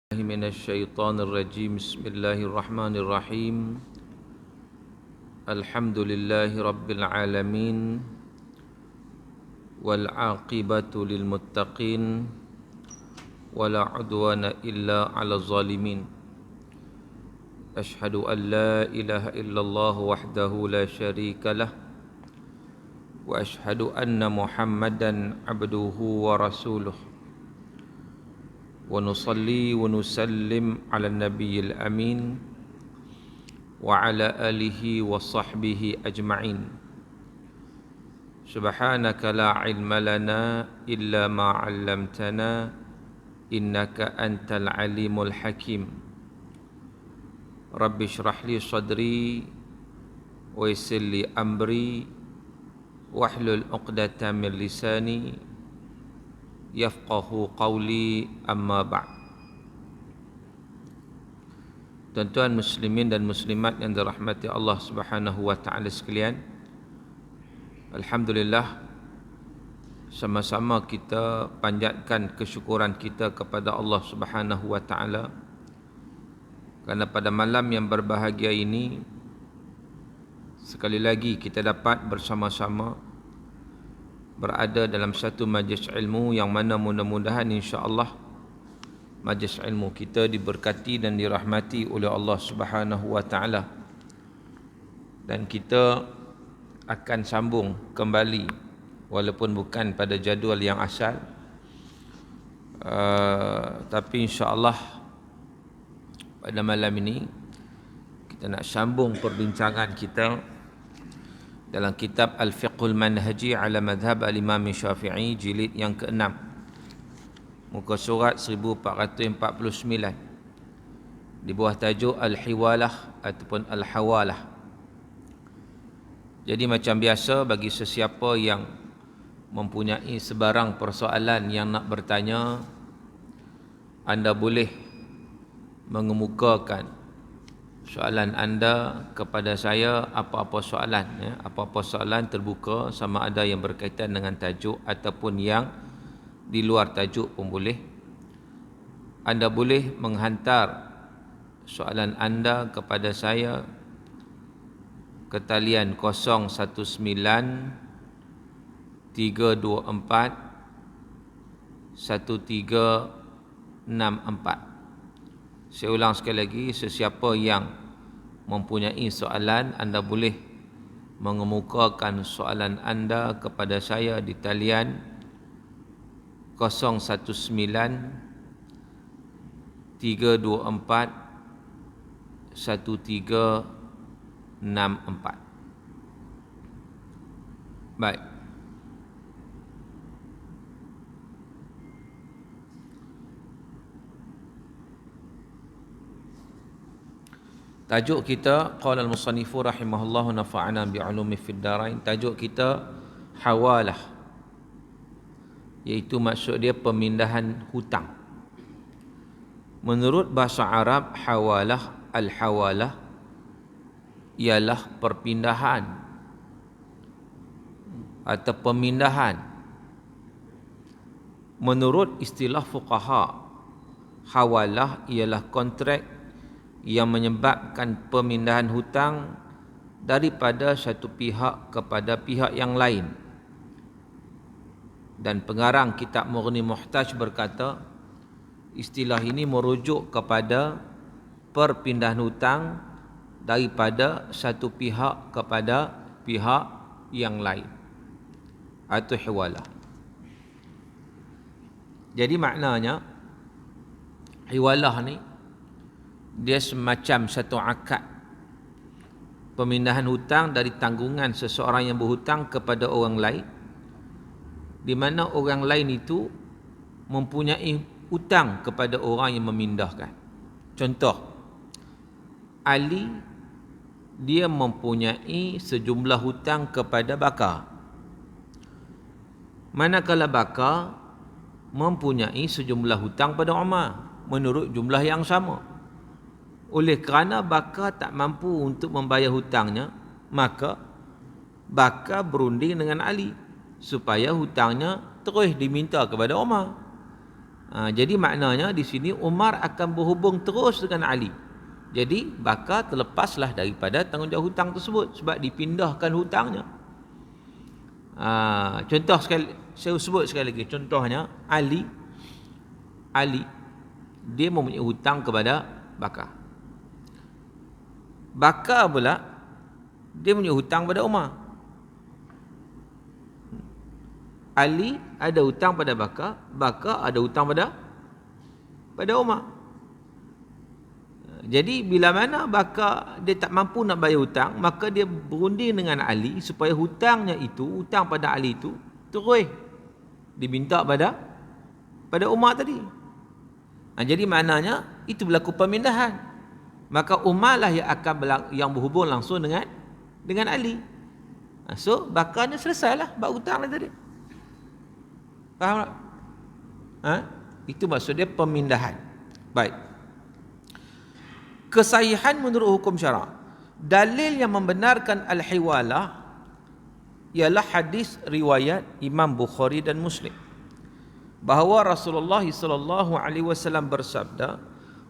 من الشيطان الرجيم بسم الله الرحمن الرحيم الحمد لله رب العالمين والعاقبة للمتقين ولا عدوان إلا على الظالمين أشهد أن لا إله إلا الله وحده لا شريك له وأشهد أن محمدا عبده ورسوله ونصلي ونسلم على النبي الأمين وعلى آله وصحبه أجمعين سبحانك لا علم لنا إلا ما علمتنا إنك أنت العليم الحكيم رب اشرح لي صدري ويسر لي أمري واحلل عقدة من لساني yafqahu qawli amma ba'd. Tuan-tuan muslimin dan muslimat yang dirahmati Allah Subhanahu wa taala sekalian, alhamdulillah sama-sama kita panjatkan kesyukuran kita kepada Allah Subhanahu wa taala kerana pada malam yang berbahagia ini sekali lagi kita dapat bersama-sama berada dalam satu majlis ilmu yang mana mudah-mudahan insya-Allah majlis ilmu kita diberkati dan dirahmati oleh Allah Subhanahu wa taala. Dan kita akan sambung kembali walaupun bukan pada jadual yang asal. Tapi insya-Allah pada malam ini kita nak sambung perbincangan kita dalam kitab Al-Fiqhul Manhaji ala Madhab Al-Imam Syafi'i jilid yang ke-6 muka surat 1449 di bawah tajuk Al-Hiwalah ataupun Al-Hawalah. Jadi macam biasa bagi sesiapa yang mempunyai sebarang persoalan yang nak bertanya, anda boleh mengemukakan soalan anda kepada saya, apa-apa soalan ya, apa-apa soalan terbuka, sama ada yang berkaitan dengan tajuk ataupun yang di luar tajuk pun boleh. Anda boleh menghantar soalan anda kepada saya ke talian 019 324 1364. Saya ulang sekali lagi, sesiapa yang mempunyai soalan, anda boleh mengemukakan soalan anda kepada saya di talian 019 324 1364. Baik. Tajuk kita, qala al-musannifu rahimahullahu nafa'ana bi'ulumi fid darain. Tajuk kita hawalah, iaitu maksud dia pemindahan hutang. Menurut bahasa Arab, hawalah, al-hawalah ialah perpindahan atau pemindahan. Menurut istilah fuqaha, hawalah ialah kontrak yang menyebabkan pemindahan hutang daripada satu pihak kepada pihak yang lain. Dan pengarang kitab Mughni Muhtaj berkata, istilah ini merujuk kepada perpindahan hutang daripada satu pihak kepada pihak yang lain, atau hiwalah. Jadi maknanya hiwalah ni dia semacam satu akad pemindahan hutang dari tanggungan seseorang yang berhutang kepada orang lain, di mana orang lain itu mempunyai hutang kepada orang yang memindahkan. Contoh, Ali dia mempunyai sejumlah hutang kepada Bakar, manakala Bakar mempunyai sejumlah hutang pada Umar menurut jumlah yang sama. Oleh kerana Bakar tak mampu untuk membayar hutangnya, maka Bakar berunding dengan Ali supaya hutangnya terus diminta kepada Umar. Jadi maknanya di sini Umar akan berhubung terus dengan Ali. Jadi Bakar terlepaslah daripada tanggungjawab hutang tersebut sebab dipindahkan hutangnya. Contoh sekali, saya sebut sekali lagi. Contohnya Ali dia mempunyai hutang kepada Bakar. Bakar pula dia mempunyai hutang pada Umar. Ali ada hutang pada Bakar, Bakar ada hutang pada Umar. Jadi bila mana Bakar dia tak mampu nak bayar hutang, maka dia berunding dengan Ali supaya hutang pada Ali itu terus diminta pada Umar tadi. Jadi maknanya itu berlaku pemindahan. Maka Umar lah yang berhubung langsung dengan Ali. So Bakarnya selesailah bab hutang tadi. Faham tak? Itu maksud dia pemindahan. Baik. Kesahihan menurut hukum syarak. Dalil yang membenarkan al-hiwalah ialah hadis riwayat Imam Bukhari dan Muslim bahawa Rasulullah sallallahu alaihi wasallam bersabda,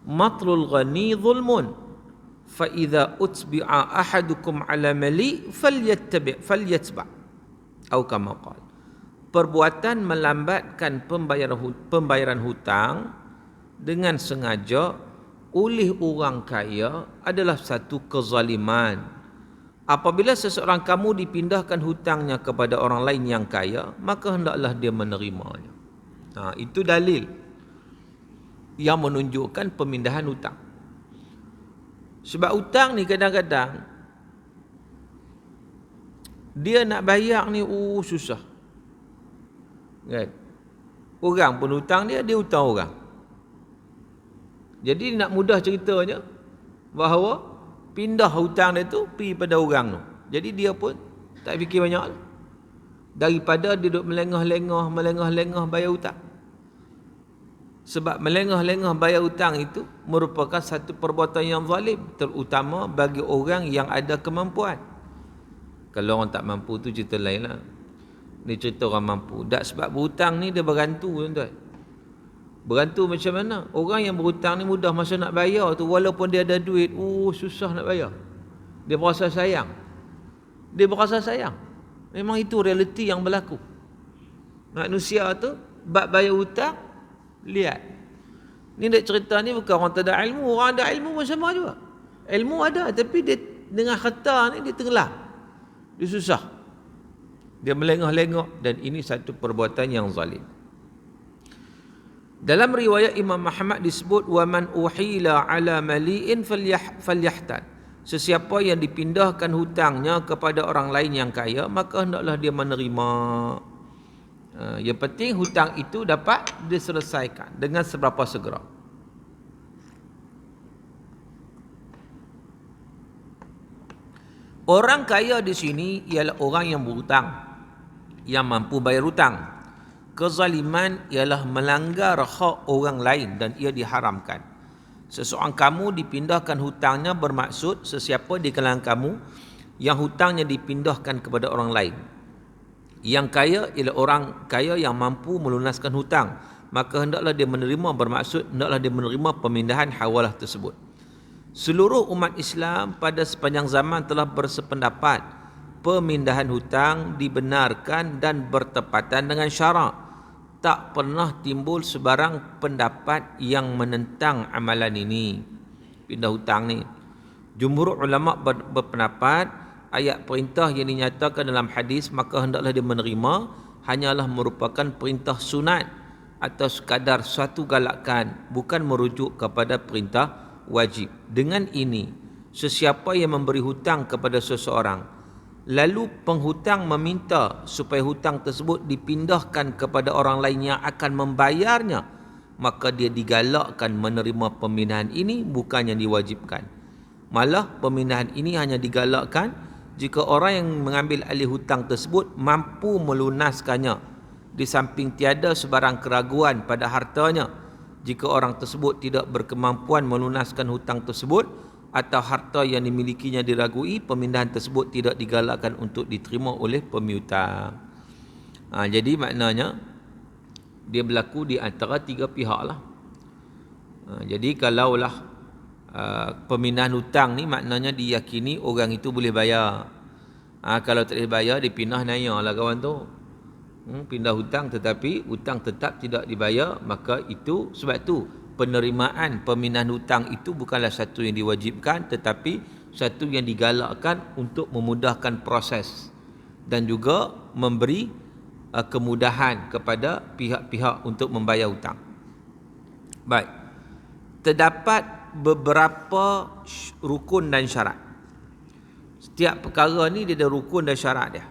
"Matlul ghani zulmun, fa idza utbi'a ahadukum ala mali falyatba'." Atau kama qala. Perbuatan melambatkan pembayaran hutang dengan sengaja oleh orang kaya adalah satu kezaliman. Apabila seseorang kamu dipindahkan hutangnya kepada orang lain yang kaya, maka hendaklah dia menerimanya. Itu dalil yang menunjukkan pemindahan hutang. Sebab hutang ni kadang-kadang dia nak bayar ni susah. Kan? Orang pun hutang dia hutang orang. Jadi nak mudah ceritanya bahawa pindah hutang dia tu pergi pada orang tu. Jadi dia pun tak fikir banyak daripada dia duduk melengah-lengah bayar hutang. Sebab melengah-lengah bayar hutang itu merupakan satu perbuatan yang zalim, terutama bagi orang yang ada kemampuan. Kalau orang tak mampu tu cerita lain lah. Ni cerita orang mampu. Tak, sebab berhutang ni dia berantu, tuan-tuan. Berantu macam mana? Orang yang berhutang ni mudah masa nak bayar tu, walaupun dia ada duit, susah nak bayar. Dia berasa sayang. Memang itu realiti yang berlaku. Manusia tu bab bayar hutang, lihat. Ni nak cerita ni bukan orang tak ada ilmu. Orang ada ilmu pun sama juga. Ilmu ada, tapi dia dengan harta ni dia tenggelam. Dia susah. Dia melengah-lengah, dan ini satu perbuatan yang zalim. Dalam riwayat Imam Ahmad disebut, wa man uhila ala mali'in falyahtan. Sesiapa yang dipindahkan hutangnya kepada orang lain yang kaya, maka hendaklah dia menerima. Yang penting hutang itu dapat diselesaikan dengan seberapa segera. Orang kaya di sini ialah orang yang berhutang, yang mampu bayar hutang. Kezaliman ialah melanggar hak orang lain dan ia diharamkan. Seseorang kamu dipindahkan hutangnya bermaksud sesiapa di kalangan kamu yang hutangnya dipindahkan kepada orang lain. Yang kaya ialah orang kaya yang mampu melunaskan hutang, maka hendaklah dia menerima, bermaksud hendaklah dia menerima pemindahan hawalah tersebut. Seluruh umat Islam pada sepanjang zaman telah bersependapat pemindahan hutang dibenarkan dan bertepatan dengan syarak. Tak pernah timbul sebarang pendapat yang menentang amalan ini, pindah hutang ni. Jumhur ulama berpendapat ayat perintah yang dinyatakan dalam hadis maka hendaklah dia menerima hanyalah merupakan perintah sunat atau sekadar suatu galakan, bukan merujuk kepada perintah wajib. Dengan ini, sesiapa yang memberi hutang kepada seseorang lalu penghutang meminta supaya hutang tersebut dipindahkan kepada orang lain yang akan membayarnya, maka dia digalakkan menerima pemindahan ini, bukan yang diwajibkan. Malah pemindahan ini hanya digalakkan jika orang yang mengambil alih hutang tersebut mampu melunaskannya, di samping tiada sebarang keraguan pada hartanya. Jika orang tersebut tidak berkemampuan melunaskan hutang tersebut atau harta yang dimilikinya diragui, pemindahan tersebut tidak digalakkan untuk diterima oleh pemiutang. Jadi maknanya Dia berlaku di antara tiga pihak lah. Jadi kalaulah pemindahan hutang ni maknanya diyakini orang itu boleh bayar. Kalau tak boleh bayar, dia pindah naya lah kawan tu. Pindah hutang tetapi hutang tetap tidak dibayar, maka itu sebab tu penerimaan pemindahan hutang itu bukanlah satu yang diwajibkan, tetapi satu yang digalakkan untuk memudahkan proses dan juga memberi kemudahan kepada pihak-pihak untuk membayar hutang. Baik. Terdapat beberapa rukun dan syarat. Setiap perkara ni dia ada rukun dan syarat dia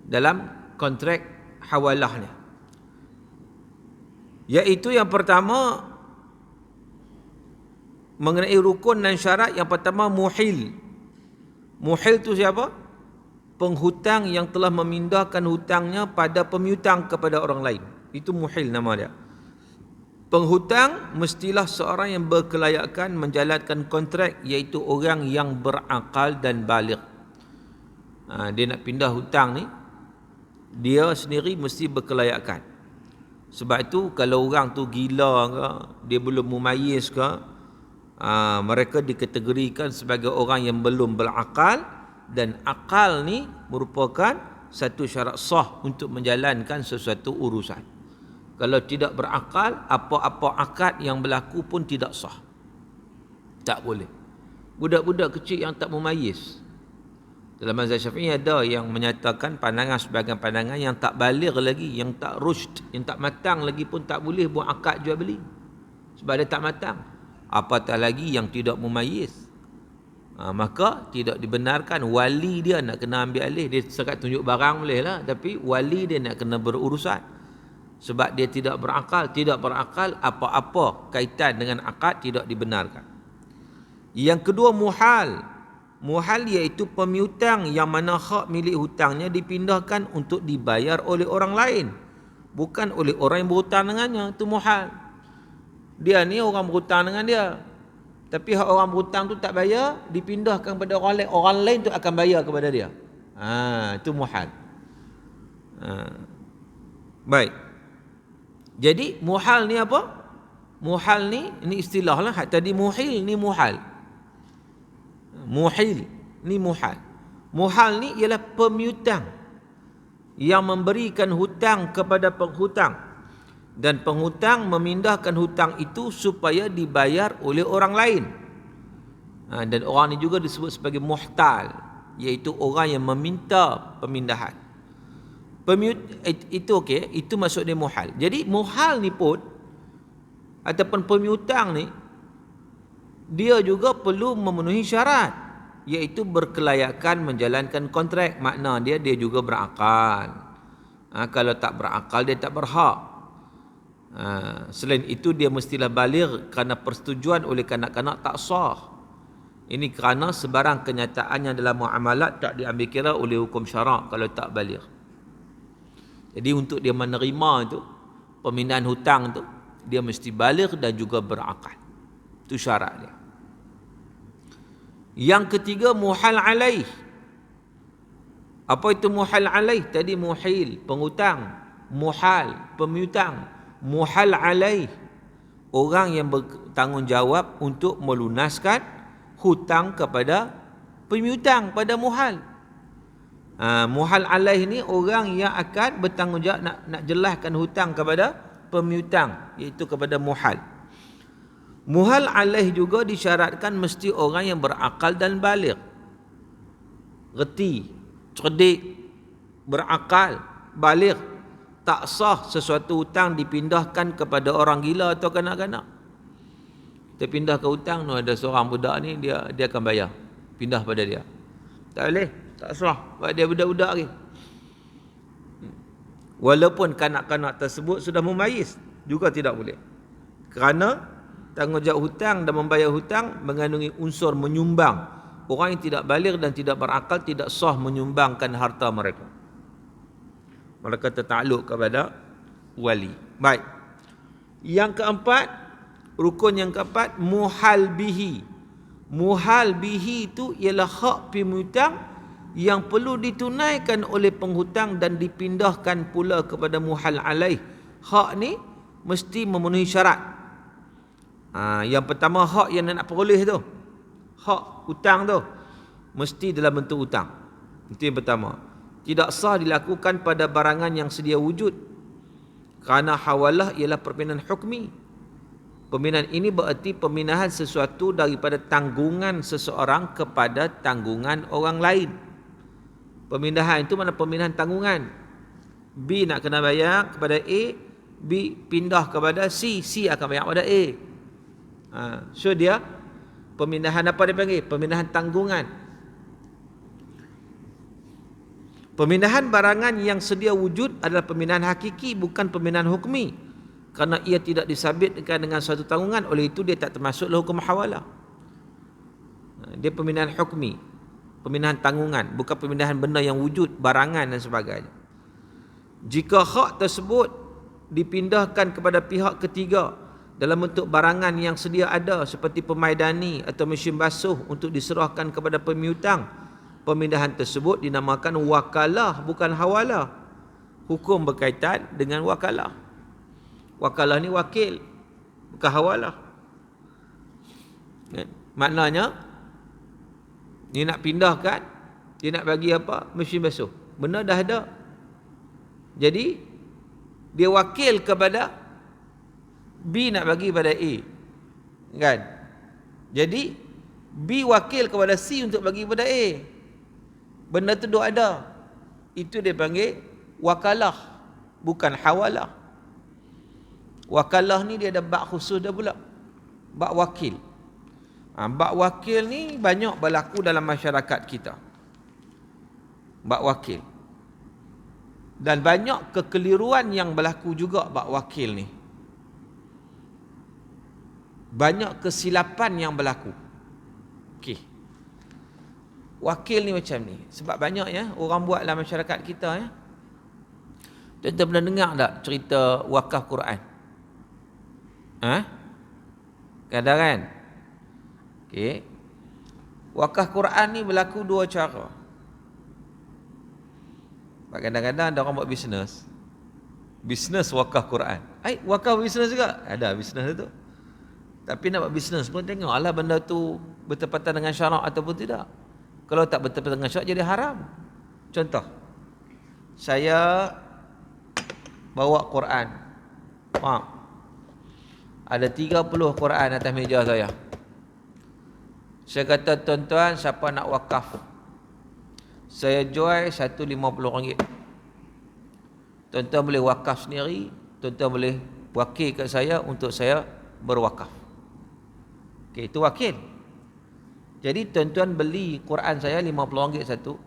dalam kontrak hawalah ni. Iaitu yang pertama, mengenai rukun dan syarat, yang pertama muhil. Muhil tu siapa? Penghutang yang telah memindahkan hutangnya pada pemiutang kepada orang lain. Itu muhil nama dia. Penghutang mestilah seorang yang berkelayakan menjalankan kontrak, iaitu orang yang berakal dan baligh. Dia nak pindah hutang ni, dia sendiri mesti berkelayakan. Sebab itu kalau orang tu gila ke, dia belum mumayyiz ke, mereka dikategorikan sebagai orang yang belum berakal, dan akal ni merupakan satu syarat sah untuk menjalankan sesuatu urusan. Kalau tidak berakal, apa-apa akad yang berlaku pun tidak sah. Tak boleh. Budak-budak kecil yang tak mumayyiz. Dalam mazhab Syafi'i ada yang menyatakan pandangan sebahagian pandangan yang tak baligh lagi, yang tak rushd, yang tak matang lagi pun tak boleh buat akad jual beli. Sebab dia tak matang. Apatah lagi yang tidak mumayyiz. Maka tidak dibenarkan wali dia nak kena ambil alih. Dia sekat tunjuk barang boleh lah, tapi wali dia nak kena berurusan. Sebab dia tidak berakal. Tidak berakal, apa-apa kaitan dengan akad tidak dibenarkan. Yang kedua, muhal. Muhal iaitu pemiutang yang mana hak milik hutangnya dipindahkan untuk dibayar oleh orang lain, bukan oleh orang yang berhutang dengannya. Itu muhal. Dia ni orang berhutang dengan dia, tapi hak orang berhutang tu tak bayar, dipindahkan kepada orang lain. Orang lain tu akan bayar kepada dia. Itu muhal. Baik. Jadi muhal ni apa? Muhal ni, ini istilah lah. Tadi muhil, ni muhal. Muhil, ni muhal. Muhal ni ialah pemiutang yang memberikan hutang kepada penghutang, dan penghutang memindahkan hutang itu supaya dibayar oleh orang lain. Dan orang ni juga disebut sebagai muhtal, iaitu orang yang meminta pemindahan. Itu okey, itu maksud dia muhal. Jadi muhal ni pun ataupun pemiutang ni, dia juga perlu memenuhi syarat, iaitu berkelayakan menjalankan kontrak. Makna dia juga berakal. Kalau tak berakal, dia tak berhak. Selain itu, dia mestilah baligh kerana persetujuan oleh kanak-kanak tak sah. Ini kerana sebarang kenyataannya dalam muamalat tak diambil kira oleh hukum syarak kalau tak baligh. Jadi untuk dia menerima itu pemindahan hutang tu, dia mesti baligh dan juga berakal. Itu syarat dia. Yang ketiga, muhal alaih. Apa itu muhal alaih? Tadi muhil, penghutang. Muhal, pemiutang. Muhal alaih, orang yang bertanggungjawab untuk melunaskan hutang kepada pemiutang pada muhal. Muhal alaih ni orang yang akan bertanggungjawab nak jelaskan hutang kepada pemiutang, iaitu kepada muhal. Muhal alaih juga disyaratkan mesti orang yang berakal dan baligh. Reti, cerdik, berakal, baligh. Tak sah sesuatu hutang dipindahkan kepada orang gila atau kanak-kanak. Kita pindah ke hutang, ada seorang budak ni, dia akan bayar. Pindah pada dia. Tak boleh, tak sah. Sebab dia budak-budak lagi. Walaupun kanak-kanak tersebut sudah mumayyiz, juga tidak boleh. Kerana tanggungjawab hutang dan membayar hutang mengandungi unsur menyumbang. Orang yang tidak baligh dan tidak berakal tidak sah menyumbangkan harta mereka. Mereka tertakluk kepada wali. Baik. Yang keempat, rukun yang keempat, muhal bihi. Muhal bihi itu ialah hak pemiutang yang perlu ditunaikan oleh penghutang dan dipindahkan pula kepada muhal alaih Hak ni mesti memenuhi syarat. Yang pertama hak yang nak peroleh tu, hak hutang tu mesti dalam bentuk hutang. Itu yang pertama. Tidak sah dilakukan pada barangan yang sedia wujud, kerana hawalah ialah perpindahan hukmi. Pemindahan ini bererti pemindahan sesuatu daripada tanggungan seseorang kepada tanggungan orang lain. Pemindahan itu mana pemindahan tanggungan. B nak kena bayar kepada A, B pindah kepada C, C akan bayar kepada A. So dia pemindahan apa dia panggil? Pemindahan tanggungan. Pemindahan barangan yang sedia wujud adalah pemindahan hakiki, bukan pemindahan hukmi. Kerana ia tidak disabitkan dengan suatu tanggungan, oleh itu dia tak termasuk hukum hawalah. Dia pemindahan hukmi, pemindahan tanggungan, bukan pemindahan benda yang wujud, barangan dan sebagainya. Jika hak tersebut dipindahkan kepada pihak ketiga dalam bentuk barangan yang sedia ada seperti pemaidani atau mesin basuh untuk diserahkan kepada pemiutang, pemindahan tersebut dinamakan wakalah, bukan hawalah. Hukum berkaitan dengan wakalah. Wakalah ni wakil, bukan hawalah. Maknanya dia nak pindahkan, dia nak bagi apa? Mesin basuh. Benda dah ada. Jadi dia wakil kepada B nak bagi pada A. Kan? Jadi B wakil kepada C untuk bagi pada A. Benda tu dah ada. Itu dia panggil wakalah, bukan hawalah. Wakalah ni dia ada bab khusus dah pula. Bab wakil. Bab wakil ni banyak berlaku dalam masyarakat kita. Bab wakil. Dan banyak kekeliruan yang berlaku juga bab wakil ni. Banyak kesilapan yang berlaku. Okey. Wakil ni macam ni. Sebab banyak ya orang buat dalam masyarakat kita ya. Tuan-tuan pernah dengar tak cerita wakaf Quran? Kadang kan? Okey. Wakaf Quran ni berlaku dua cara. Kadang-kadang ada orang buat bisnes. Bisnes wakaf Quran. Wakaf bisnes juga? Ada bisnes tu. Tapi nak buat bisnes pun tengoklah benda tu bertepatan dengan syarak ataupun tidak. Kalau tak bertepatan dengan syarak jadi haram. Contoh. Saya bawa Quran. Ada 30 Quran atas meja saya. Saya kata, tuan-tuan, siapa nak wakaf? Saya jual RM150. Tuan-tuan boleh wakaf sendiri, tuan-tuan boleh wakil kat saya untuk saya berwakaf. Okey, itu wakil. Jadi tuan-tuan beli Quran saya RM50 satu.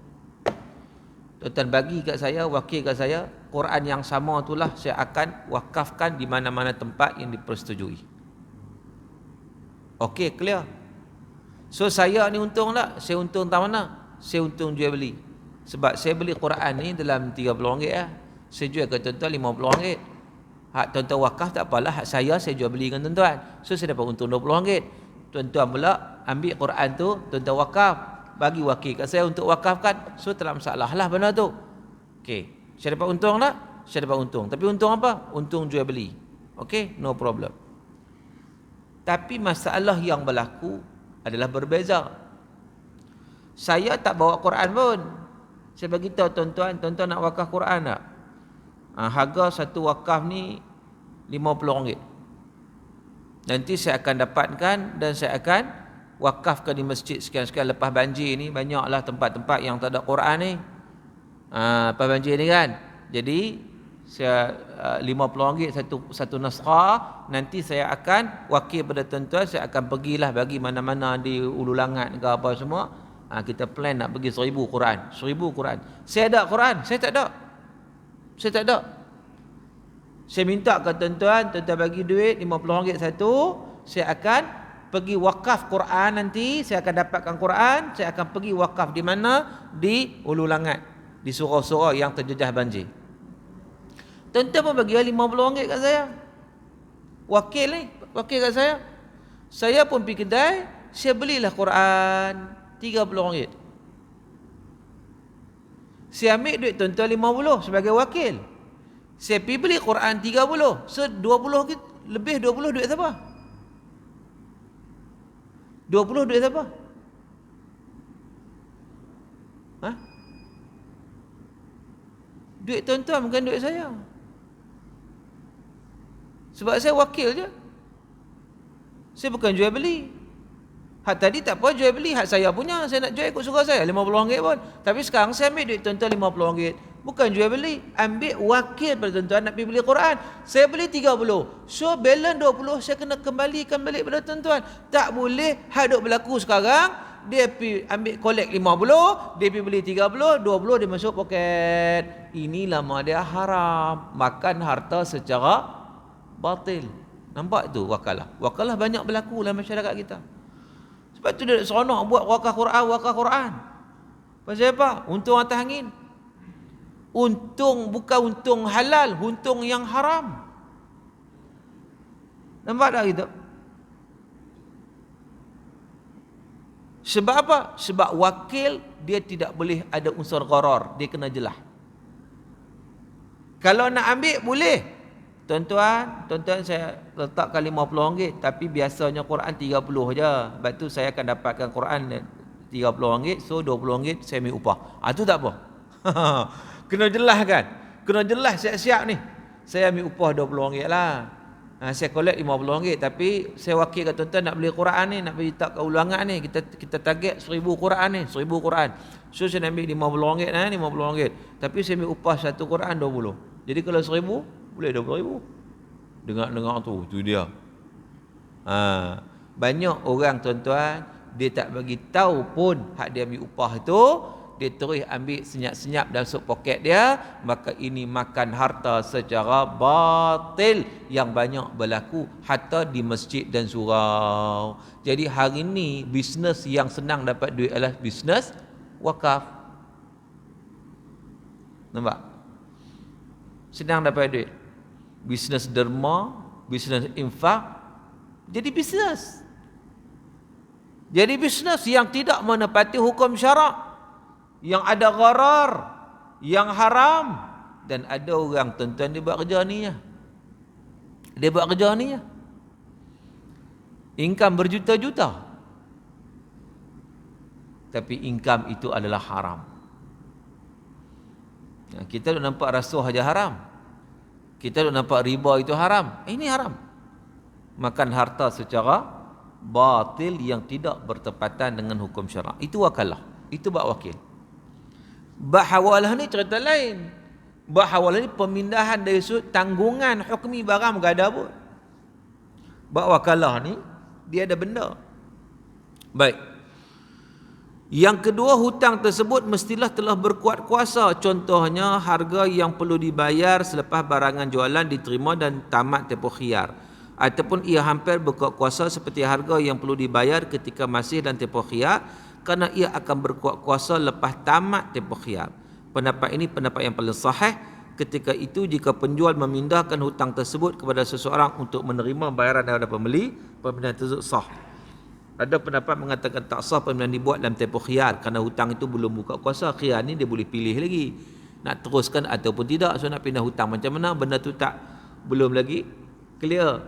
Tuan-tuan bagi kat saya, wakil kat saya, Quran yang sama itulah saya akan wakafkan di mana-mana tempat yang dipersetujui. Okey, clear. So saya ni untung tak? Saya untung tak mana? Saya untung jual beli. Sebab saya beli Quran ni dalam RM30 lah. Saya jual ke tuan-tuan RM50. Hak tuan-tuan wakaf tak apalah, hak saya jual beli dengan tuan-tuan. So saya dapat untung RM20. Tuan-tuan pula ambil Quran tu, tuan-tuan wakaf, bagi wakil kat saya untuk wakafkan. So tak ada masalah lah benda tu. Okey, saya dapat untung tak? Saya dapat untung. Tapi untung apa? Untung jual beli. Okey, no problem. Tapi masalah yang berlaku adalah berbeza. Saya tak bawa Quran pun. Saya bagi tahu tuan-tuan, tuan-tuan nak wakaf Quran tak? Harga satu wakaf ni RM50. Nanti saya akan dapatkan dan saya akan wakafkan di masjid sekian-sekian. Lepas banjir ni banyaklah tempat-tempat yang tak ada Quran ni. Lepas banjir ni kan. Jadi saya RM50 satu naskah. Nanti saya akan wakil pada tuan-tuan. Saya akan pergilah bagi mana-mana di Ulu Langat ke apa semua. Kita plan nak pergi 1000 Quran. 1000 Quran. Saya ada Quran? Saya tak ada. Saya tak ada. Saya minta ke tuan-tuan, tuan-tuan bagi duit RM50 satu. Saya akan pergi wakaf Quran nanti. Saya akan dapatkan Quran. Saya akan pergi wakaf di mana? Di Ulu Langat. Di surau-surau yang terjejah banjir. Tuan-tuan pun bagi RM50 kat saya. Wakil ni, wakil kat saya. Saya pun pergi kedai, saya belilah Quran RM30. Saya ambil duit tuan-tuan RM50 sebagai wakil. Saya pergi beli Quran 30. So 20 lebih 20 duit siapa? 20 duit siapa? Ha? Duit tuan-tuan bukan duit saya. Sebab saya wakil je. Saya bukan jual beli. Hak tadi tak apa jual beli, hak saya punya. Saya nak jual ikut suka saya RM50 pun. Tapi sekarang saya ambil duit tuan-tuan RM50. Bukan jual beli, ambil wakil pada tuan-tuan nak pergi beli Quran. Saya beli 30. So balance 20 saya kena kembalikan balik pada tuan-tuan. Tak boleh hak duk berlaku sekarang, dia pergi ambil collect 50, dia pergi beli 30, 20 dia masuk poket. Ini lama dia haram, makan harta secara batil. Nampak tu wakalah. Wakalah banyak berlaku dalam masyarakat kita. Sebab tu dia seronok buat wakaf Quran. Pasal apa? Untung atas angin. Untung bukan untung halal, untung yang haram. Nampak tak kita? Sebab apa? Sebab wakil dia tidak boleh ada unsur gharar, dia kena jelas. Kalau nak ambil boleh. Tuan-tuan saya letakkan RM50, tapi biasanya Quran 30 je. Sebab tu saya akan dapatkan Quran RM30, so RM20 saya ambil upah. Tu tak apa. Kena jelas kan? Kena jelas siap-siap ni. Saya ambil upah RM20 lah. Saya collect RM50, tapi saya wakil kat tuan-tuan nak beli Quran ni, nak bagi tak kat ulangan ni. Kita target 1000 Quran ni, 1000 Quran. So saya ambil RM50 RM50. Tapi saya ambil upah satu Quran 20. Jadi kalau 1000 boleh 20,000. Dengar tu dia. Banyak orang tuan-tuan dia tak bagi tahu pun hak dia ambil upah tu, dia terus ambil senyap-senyap dalam masuk poket dia, maka ini makan harta secara batil yang banyak berlaku hatta di masjid dan surau. Jadi hari ini bisnes yang senang dapat duit adalah bisnes wakaf. Nampak? Senang dapat duit. Bisnes derma, bisnes infak, jadi bisnes. Jadi bisnes yang tidak menepati hukum syarak, yang ada gharar, yang haram. Dan ada orang tuan-tuan dia buat kerja ni ya. Dia buat kerja ni ya. Income berjuta-juta. Tapi income itu adalah haram. Kita dah nampak rasuah aja haram. Kita dah nampak riba itu haram. Ini haram. Makan harta secara batil yang tidak bertepatan dengan hukum syarak. Itu wakalah. Itu bak wakil. Bak hawalah ni cerita lain. Bak hawalah ni pemindahan dari sudut tanggungan hukmi barang gak ada pun. Bak wakalah ni dia ada benda. Baik. Yang kedua, hutang tersebut mestilah telah berkuat kuasa. Contohnya harga yang perlu dibayar selepas barangan jualan diterima dan tamat tempoh khiyar. Ataupun ia hampir berkuat kuasa seperti harga yang perlu dibayar ketika masih dalam tempoh khiyar, kerana ia akan berkuat kuasa lepas tamat tempoh khiyar. Pendapat ini pendapat yang paling sahih. Ketika itu jika penjual memindahkan hutang tersebut kepada seseorang untuk menerima bayaran daripada pembeli, pemindahan tersebut sah. Ada pendapat mengatakan tak sah pemindahan dibuat dalam tempoh khiyar kerana hutang itu belum buka kuasa. Khiyar ni dia boleh pilih lagi nak teruskan ataupun tidak. So nak pindah hutang macam mana, benda tu tak belum lagi clear.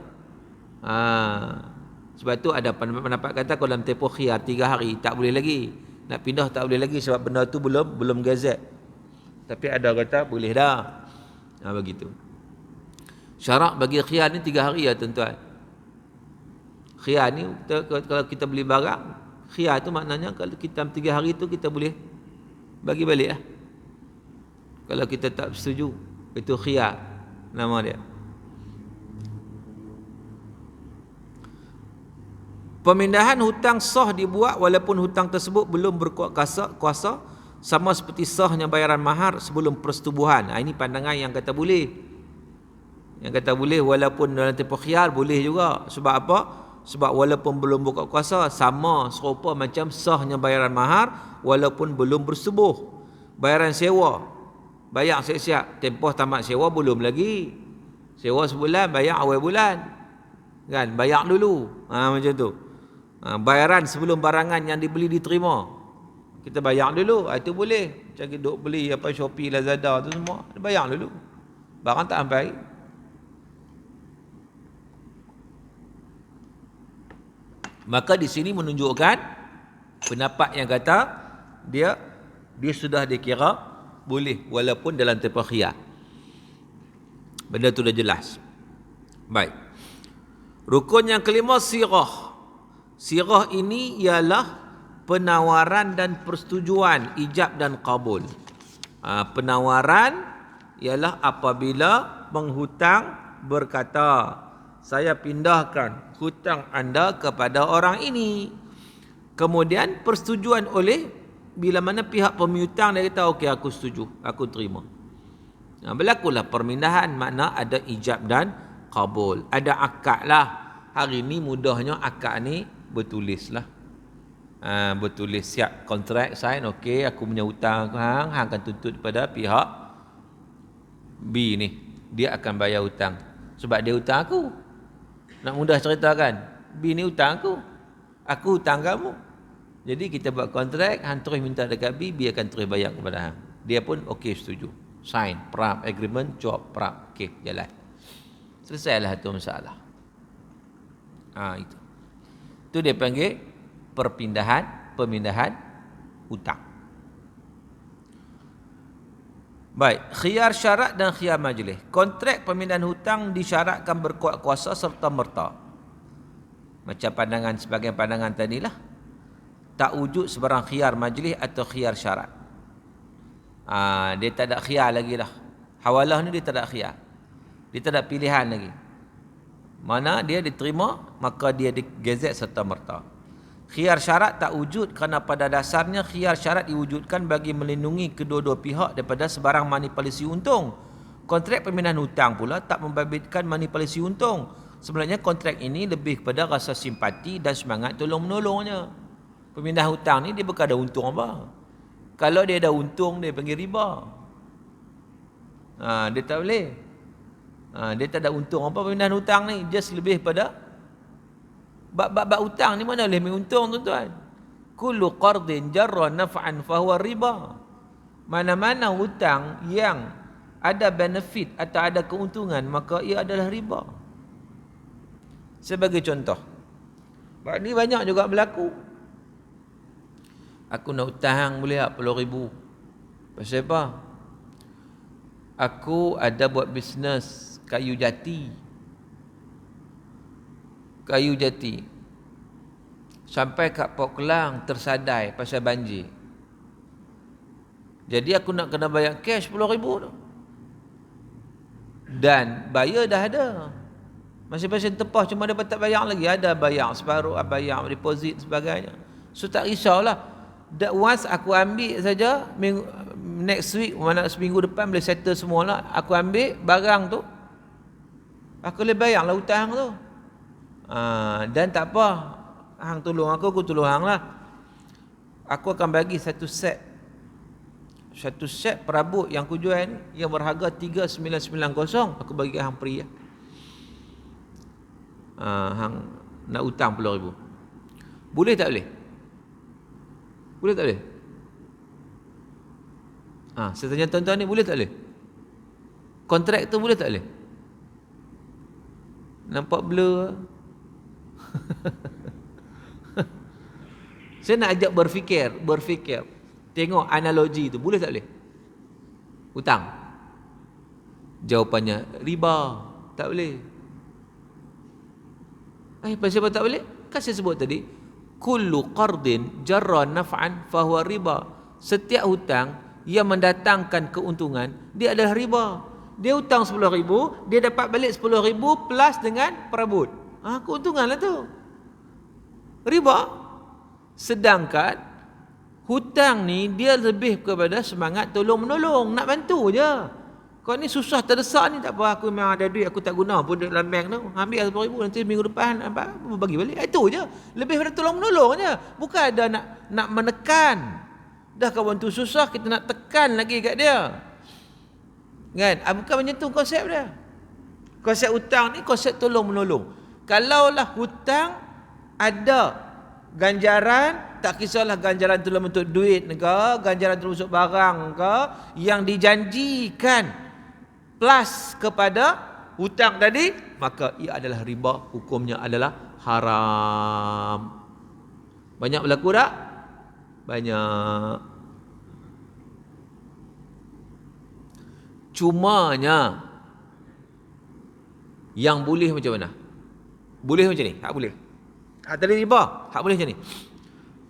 Sebab tu ada pendapat kata kalau dalam tempoh khiyar 3 hari tak boleh lagi. Nak pindah tak boleh lagi sebab benda tu belum gazet. Tapi ada kata boleh dah. Begitu. Syarat bagi khiyar ni 3 hari ya tuan-tuan. Khiyar ni kalau kita beli barang, khiyar tu maknanya kalau kita 3 hari tu kita boleh bagi balik lah. Kalau kita tak setuju, itu khiyar nama dia. Pemindahan hutang sah dibuat walaupun hutang tersebut belum berkuat kuasa, sama seperti sahnya bayaran mahar sebelum persetubuhan. Ini pandangan yang kata boleh. Yang kata boleh walaupun dalam tempoh khiyar boleh juga. Sebab apa? Sebab walaupun belum buka kuasa, sama serupa macam sahnya bayaran mahar walaupun belum bersetubuh. Bayaran sewa, bayar siap-siap, tempoh tamat sewa belum lagi. Sewa sebulan, bayar awal bulan. Kan, bayar dulu. Macam tu. Bayaran sebelum barangan yang dibeli diterima, kita bayar dulu. Itu boleh. Macam kita duk beli apa Shopee, Lazada tu semua, bayar dulu. barang tak sampai. Maka di sini menunjukkan pendapat yang kata dia sudah dikira boleh walaupun dalam tempoh khiyar. Benda tu dah jelas. Baik. Rukun yang kelima, sirah. Sirah ini ialah penawaran dan persetujuan, ijab dan kabul. Penawaran ialah apabila penghutang berkata, saya pindahkan hutang anda kepada orang ini. Kemudian persetujuan oleh bila mana pihak pemiutang dia kata okey aku setuju, aku terima. Berlakulah permindahan, makna ada ijab dan kabul. Ada akad lah. Hari ni mudahnya akad ni bertulis lah. Bertulis siap kontrak sign, okey aku punya hutang hang akan tuntut pada pihak B ni, dia akan bayar hutang sebab dia hutang aku. Nak mudah ceritakan, B ni hutang aku hutang kamu. Jadi kita buat kontrak, hang terus minta dekat B, B akan terus bayar kepada hang. Dia pun okey setuju, sign, prap agreement, job prap, okey jalan, selesailah tu masalah. Itu dia panggil pemindahan hutang. Baik, khiyar syarat dan khiyar majlis. Kontrak pemindahan hutang disyaratkan berkuat kuasa serta merta. Macam pandangan sebagian pandangan tadilah, tak wujud sebarang khiyar majlis atau khiyar syarat. Dia tak ada khiyar lagi dah. Hawalah ni dia tak ada khiyar. Dia tak ada pilihan lagi. Mana dia diterima, maka dia digazet serta merta. Khiyar syarat tak wujud kerana pada dasarnya khiyar syarat diwujudkan bagi melindungi kedua-dua pihak daripada sebarang manipulasi untung. Kontrak pemindahan hutang pula tak membabitkan manipulasi untung. Sebenarnya kontrak ini lebih kepada rasa simpati dan semangat tolong-menolongnya. Pemindahan hutang ni dia bukan ada untung apa. Kalau dia ada untung, dia panggil riba. Dia tak boleh. Dia tak ada untung apa pemindahan hutang ni. Just lebih pada bab hutang ni mana boleh untung tuan-tuan. Kullu qardin jarra naf'an fahuwa riba. Mana-mana hutang yang ada benefit atau ada keuntungan, maka ia adalah riba. Sebagai contoh, ni banyak juga berlaku. Aku nak hutang boleh tak 10,000. Pasal apa? Aku ada buat bisnes kayu jati. Sampai kat Port Kelang tersadai pasal banjir. Jadi aku nak kena bayar cash 10,000 tu. Dan bayar dah ada. Masing-masing tempah cuma dia tak bayar lagi. Ada bayar separuh, bayar deposit sebagainya. So tak risaulah. Once aku ambil saja, next week, mana seminggu depan boleh settle semualah. Aku ambil barang tu, aku boleh bayarlah hutang tu. Dan tak apa, hang tolong aku tolong hang lah. Aku akan bagi satu set perabot yang aku jual ni, yang berharga 3,990, aku bagi hang free. Hang nak hutang 10,000. Boleh tak boleh? Boleh tak boleh? Saya tanya tuan-tuan ni, boleh tak boleh? Kontrak tu boleh tak boleh? Nampak blur. Saya nak ajak berfikir. Tengok analogi tu, boleh tak boleh? Hutang. Jawapannya riba, tak boleh. Pasal apa tak boleh? Kan saya sebut tadi, kullu qardin jarra naf'an fahuwa riba. Setiap hutang yang mendatangkan keuntungan, dia adalah riba. Dia hutang 10,000, dia dapat balik 10,000 plus dengan perabot. Keuntunganlah tu. Riba. Sedangkan hutang ni dia lebih kepada semangat tolong-menolong, nak bantu je. Kau ni susah terdesak ni, tak apa, aku memang ada duit, aku tak guna pun dalam bank tu. Ambil 10,000, nanti minggu depan bagi balik. Itu je. Lebih pada tolong-menolong je. Bukan ada nak menekan. Dah kawan tu susah, kita nak tekan lagi kat dia. Kan? Bukan macam tu konsep dia. Konsep hutang ni konsep tolong-menolong. Kalaulah hutang ada ganjaran, tak kisahlah ganjaran tu dalam bentuk duit ke, ganjaran tu bentuk barang ke, yang dijanjikan plus kepada hutang tadi, maka ia adalah riba, hukumnya adalah haram. Banyak berlaku tak? Banyak. Cumanya yang boleh macam mana? Boleh macam ni? Tak boleh. Tadi riba, tak boleh macam ni.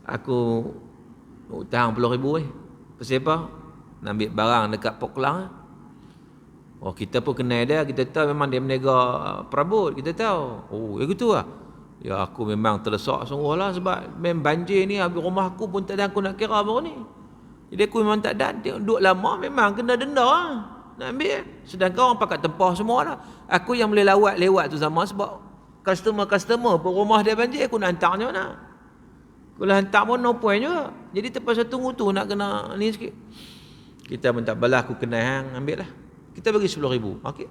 Aku hutang 10,000 pasal apa? Nak ambil barang dekat Port Klang. Oh, kita pun kenal dia, kita tahu memang dia meniaga perabot, kita tahu. Oh, ya gitu lah. Ya, aku memang terdesak sungguh lah sebab memang banjir ni, habis rumah aku pun tak ada aku nak kira baru ni. Jadi aku memang tak ada, duduk lama memang kena denda lah, nak ambil. Sedangkan orang pakat tempah semua lah. Aku yang boleh lewat tu sama sebab customer pun rumah dia banjir, aku nak hantar macam mana? Aku nak hantar pun no point juga. Jadi terpaksa tunggu tu nak kena ni sikit. Kita pun tak balas, aku kena hang, ambil lah. Kita bagi 10,000. Okey.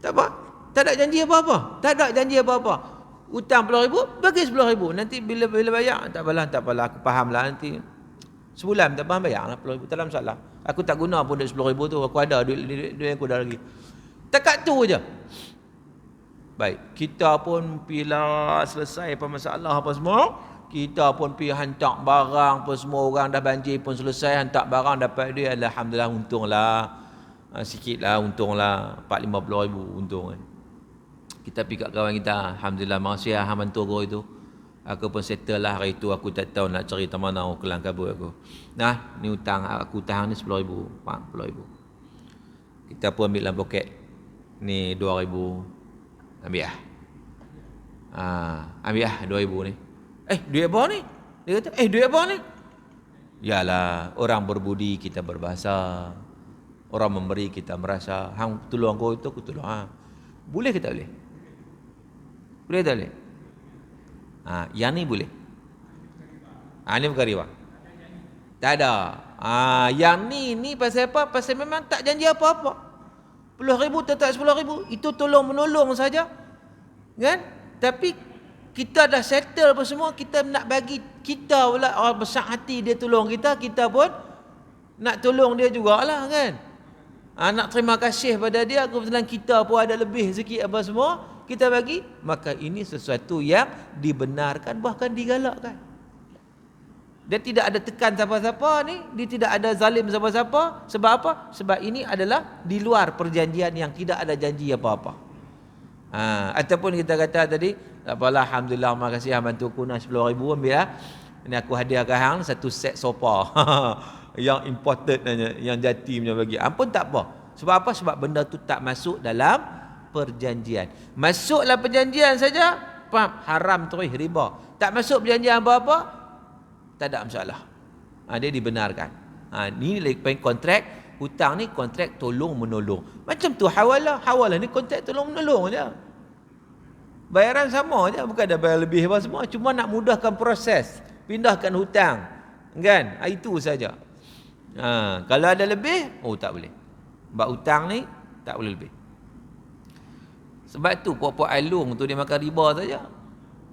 Tak apa. Tak ada janji apa-apa. Tak ada janji apa-apa. Hutang 10,000, bagi 10,000. Nanti bila bayar, tak apalah. Aku faham lah nanti. Sebulan tak faham bayar lah 10,000. Tak ada masalah. Aku tak guna pun duit 10,000 tu. Aku ada duit aku dah lagi. Takat tu je. Baik. Kita pun bila selesai apa masalah apa semua, kita pun pergi hantar barang pun semua, orang dah banjir pun selesai, hantar barang dapat duit. Alhamdulillah, untunglah. Sikit lah, untunglah. 40-50 ribu untung kan. Kita pergi kat kawan kita, alhamdulillah, makasih lah hang bantu aku itu. Aku pun settle lah hari itu, aku tak tahu nak cari tempat mana kelang kabut aku. Nah, ni hutang aku tahan ni 10,000, 40,000. Kita pun ambil dalam poket. Ni 2,000. Ambil lah. Ambil lah 2,000 ni. Duit apa ni? Dia kata, duit apa ni? Yalah, orang berbudi kita berbahasa. Orang memberi kita merasa, hang tolong aku itu, aku tolong hang. Boleh ke tak boleh? Boleh tak boleh? Yang ni boleh. Ni bukan riba. Tak ada. Yang ni pasal apa? Pasal memang tak janji apa-apa. 10,000 tetap 10,000. Itu tolong menolong saja. Kan? Tapi kita dah settle apa semua, kita nak bagi, kita pula orang besar hati dia tolong kita, kita pun nak tolong dia jugalah kan. Nak terima kasih pada dia, kebetulan kita pun ada lebih sikit apa semua, kita bagi, maka ini sesuatu yang dibenarkan, bahkan digalakkan. Dia tidak ada tekan siapa-siapa ni, dia tidak ada zalim siapa-siapa. Sebab apa? Sebab ini adalah di luar perjanjian yang tidak ada janji apa-apa. Ataupun kita kata tadi, tak apalah, alhamdulillah, makasih hang bantu aku nak 10,000, ambil lah. Ini aku hadiahkan hang satu set sofa. Yang imported nanya, yang jati punya bagi. Ampun tak apa. Sebab apa? Sebab benda tu tak masuk dalam perjanjian. Masuklah perjanjian saja, haram terus riba. Tak masuk perjanjian apa-apa, tak ada masalah. Dia dibenarkan. Ni lagi kontrak hutang ni, kontrak tolong menolong. Macam tu hawalah. Hawalah ni kontrak tolong menolong je. Bayaran sama je, bukan ada bayar lebih apa semua, cuma nak mudahkan proses pindahkan hutang. Kan? Itu saja. Kalau ada lebih, tak boleh. Sebab hutang ni tak boleh lebih. Sebab tu puak-puak alung tu dia makan riba saja.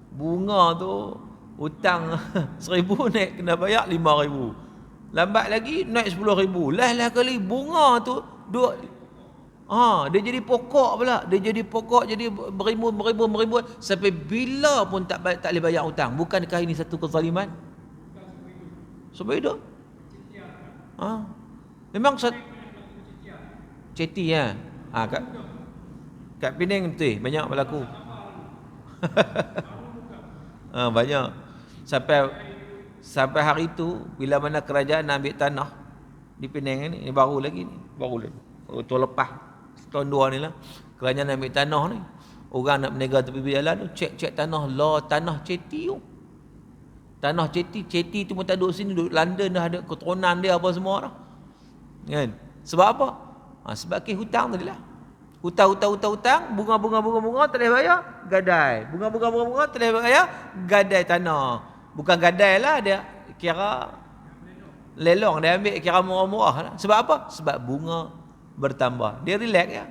Bunga tu hutang 1,000 naik kena bayar 5,000. Lambat lagi naik 10,000. Lah kali bunga tu dia jadi pokok pula. Dia jadi pokok, jadi berimbun sampai bila pun tak boleh bayar hutang. Bukankah ini satu kezaliman? Sebab itu memang ceti ya. Kat Penang betul banyak berlaku. Banyak. Sampai hari itu bila mana kerajaan nak ambil tanah di Penang ni baru lagi tahun lepas, tahun 2 ni lah, kerajaan nak ambil tanah ni. Orang nak berniaga tepi jalan tu cek tanah tanah ceti tu. Tanah ceti tu pun tak duduk sini, duduk London dah, ada keturunan dia apa semua dah. Kan? Sebab apa? Sebab hutang tadi lah. Hutang, bunga tak boleh bayar, gadai. Bunga tak boleh bayar, gadai tanah. Bukan gadai lah, dia kira lelong, dia ambil kira murah-murah lah. Sebab apa? Sebab bunga bertambah. Dia relax ya.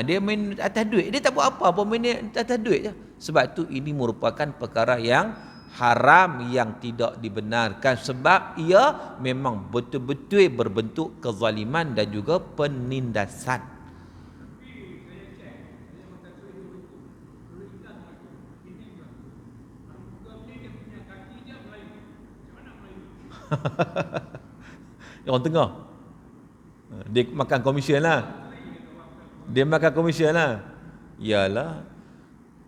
Dia main atas duit. Dia tak buat apa-apa, main atas duit je. Sebab tu ini merupakan perkara yang haram yang tidak dibenarkan sebab ia memang betul-betul berbentuk kezaliman dan juga penindasan. Orang tengah dia makan komisen lah. Dia makan komisen lah. Yalah,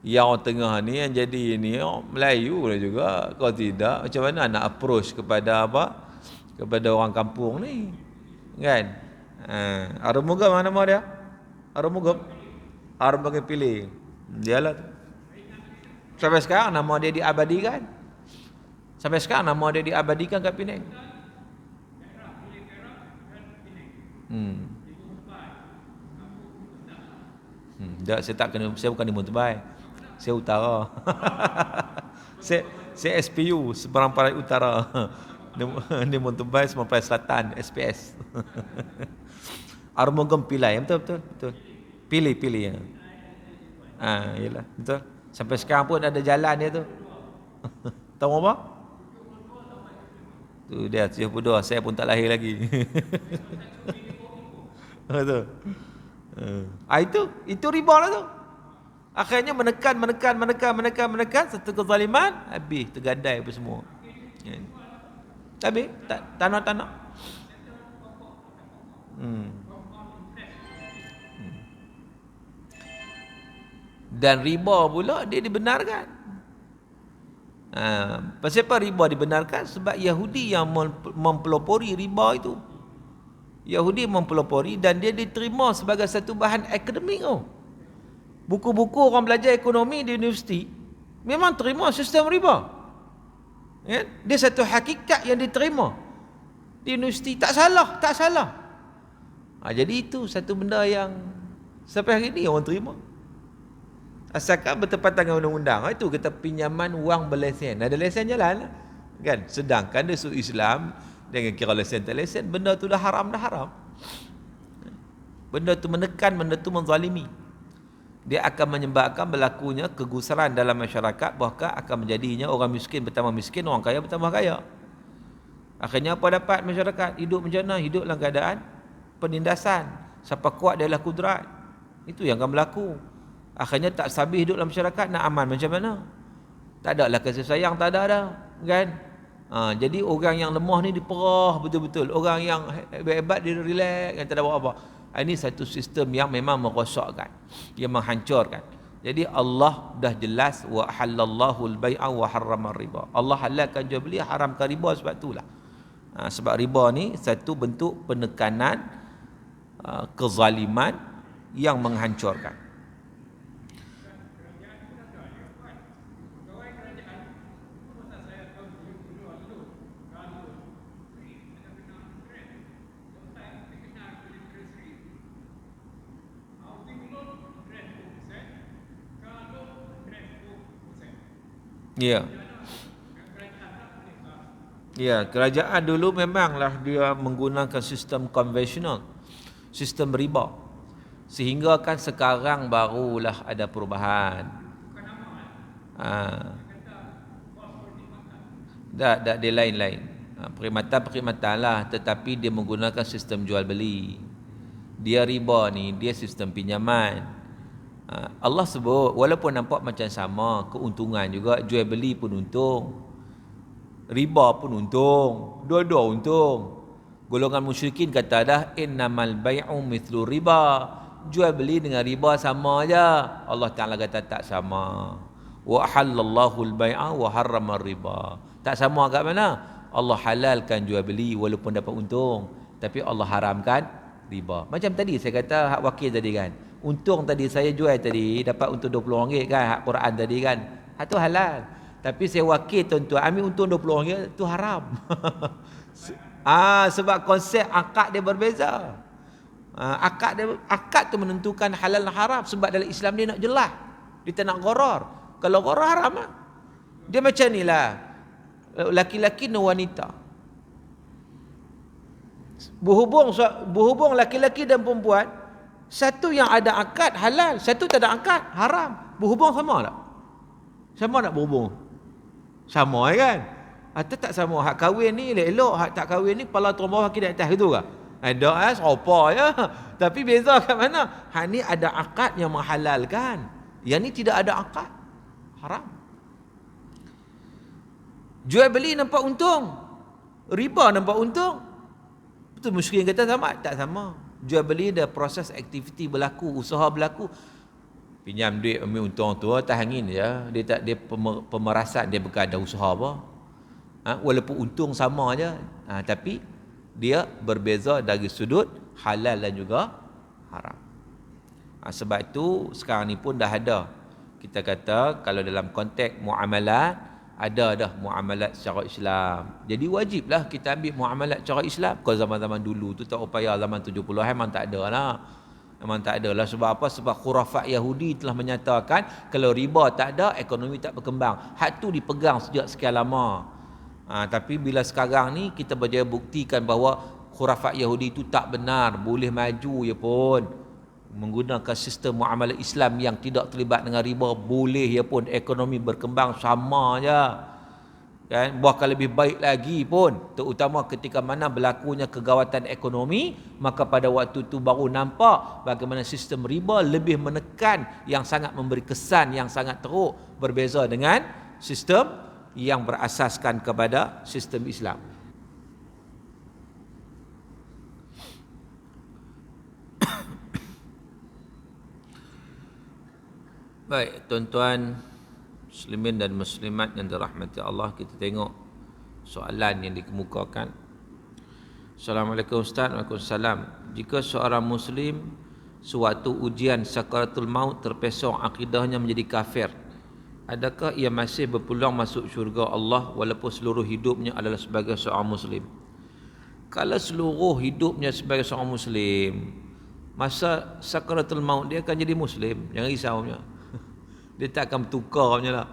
yang orang tengah ni yang jadi ni Melayu lah juga. Kalau tidak, macam mana nak approach kepada apa? Kepada orang kampung ni, kan? Arumugam mana nama dia? Arumugam pilih. Dialah tu. Sampai sekarang nama dia diabadikan. Sampai sekarang nama dia diabadikan kat Penang. Saya bukan di Muntebai. Saya utara. saya SPU, Seberang Perai Utara. Di Muntebai, Seberang Perai Selatan, SPS. Arumugam Pilai, betul. Pilih ya. Yalah, betul. Sampai sekarang pun ada jalan dia tu. Tahu apa? Tu dia 72, saya pun tak lahir lagi. Betul. Itu riba lah tu. Akhirnya menekan satu kezaliman, habis tergadai apa semua. Habis tanah. Dan riba pula dia dibenarkan. Pasal apa riba dibenarkan? Sebab Yahudi yang mempelopori riba itu. Yahudi mempelopori dan dia diterima sebagai satu bahan akademik. Buku-buku orang belajar ekonomi di universiti memang terima sistem riba. Dia satu hakikat yang diterima di universiti. Tak salah. Jadi itu satu benda yang sampai hari ini orang terima. Asalkan bertepatan dengan undang-undang. Itu kita pinjaman wang berlesen. Ada lesen jalan lah. Kan? Sedangkan dia suri Islam dengan kira lesen tak lesen, benda tu dah haram. Benda tu menekan, benda tu menzalimi. Dia akan menyebabkan berlakunya kegusaran dalam masyarakat, bahkan akan menjadinya orang miskin bertambah miskin, orang kaya bertambah kaya. Akhirnya apa dapat masyarakat? Hidup macam mana? Hidup dalam keadaan penindasan. Siapa kuat dia lah kudrat. Itu yang akan berlaku. Akhirnya tak stabil hidup dalam masyarakat, nak aman macam mana? Tak ada lah kasih sayang, tak ada dah, kan? Jadi orang yang lemah ni diperah betul-betul. Orang yang hebat dia relax, kan, tak ada apa-apa. Ini satu sistem yang memang merosakkan, yang menghancurkan. Jadi Allah dah jelas wa halallahu al-bai'a wa harrama riba. Allah halalkan jual beli, haramkan riba sebab itulah. Sebab riba ni satu bentuk penekanan kezaliman yang menghancurkan. Ya, kerajaan dulu memanglah dia menggunakan sistem konvensional, sistem riba. Sehingga kan sekarang barulah ada perubahan. Dia lain-lain. Perkhidmatan lah, tetapi dia menggunakan sistem jual beli. Dia riba ni, dia sistem pinjaman. Allah sebut, walaupun nampak macam sama, keuntungan juga, jual beli pun untung, riba pun untung, dua-dua untung. Golongan musyrikin kata dah, innamal bai'u mithlu riba, jual beli dengan riba sama aja. Allah Ta'ala kata tak sama. Wa halallahu al-bai'a wa harrama riba. Tak sama kat mana? Allah halalkan jual beli walaupun dapat untung, tapi Allah haramkan riba. Macam tadi saya kata hak wakil tadi kan, untung tadi saya jual tadi dapat untung RM20 kan, hak Quran tadi kan, hak tu halal. Tapi saya wakil tuan-tuan ambil untung RM20 tu haram. Sebab konsep akad dia berbeza. Akad tu menentukan halal dan haram. Sebab dalam Islam dia nak jelas, dia tak nak gharar. Kalau gharar haram lah. Dia macam ni lah, laki-laki dan wanita berhubung laki-laki dan perempuan, satu yang ada akad halal, satu tak ada akad haram. Berhubung sama tak? Sama tak berhubung? Sama kan? Atau tak sama. Hak kahwin ni elok-elok, hak tak kahwin ni kepala tuan bawah kaki atas gitu ke? Ada serupa je. Tapi beza kat mana? Hak ni ada akad yang menghalalkan. Yang ni tidak ada akad. Haram. Jual beli nampak untung. Riba nampak untung. Betul musyrikin kata sama? Tak sama. Jual beli ada proses aktiviti berlaku, usaha berlaku. Pinjam duit ambil untung tu tahan angin je. Dia tak dia pemerasan, dia bukan ada usaha apa. Walaupun untung sama aja, tapi dia berbeza dari sudut halal dan juga haram. Sebab itu sekarang ni pun dah ada. Kita kata kalau dalam konteks muamalat, ada dah muamalat secara Islam. Jadi wajiblah kita ambil muamalat secara Islam. Kalau zaman-zaman dulu tu tak upaya, zaman 70-an memang tak ada lah. Memang tak ada lah. Sebab apa? Sebab khurafat Yahudi telah menyatakan kalau riba tak ada, ekonomi tak berkembang. Hak tu dipegang sejak sekian lama. Tapi bila sekarang ni kita berjaya buktikan bahawa khurafat Yahudi itu tak benar, boleh maju je pun menggunakan sistem muamalah Islam yang tidak terlibat dengan riba, boleh ya pun ekonomi berkembang sama je. Kan, bahkan lebih baik lagi pun, terutama ketika mana berlakunya kegawatan ekonomi, maka pada waktu itu baru nampak bagaimana sistem riba lebih menekan, yang sangat memberi kesan yang sangat teruk, berbeza dengan sistem yang berasaskan kepada sistem Islam. Baik, tuan-tuan muslimin dan muslimat yang dirahmati Allah, kita tengok soalan yang dikemukakan. Assalamualaikum Ustaz. Waalaikumsalam. Jika seorang muslim sewaktu ujian sakaratul maut terpesong akidahnya menjadi kafir, adakah ia masih berpeluang masuk syurga Allah walaupun seluruh hidupnya adalah sebagai seorang muslim? Kalau seluruh hidupnya sebagai seorang muslim, masa sakaratul maut dia akan jadi muslim. Jangan risaunya. Dia tak akan bertukar punya lah.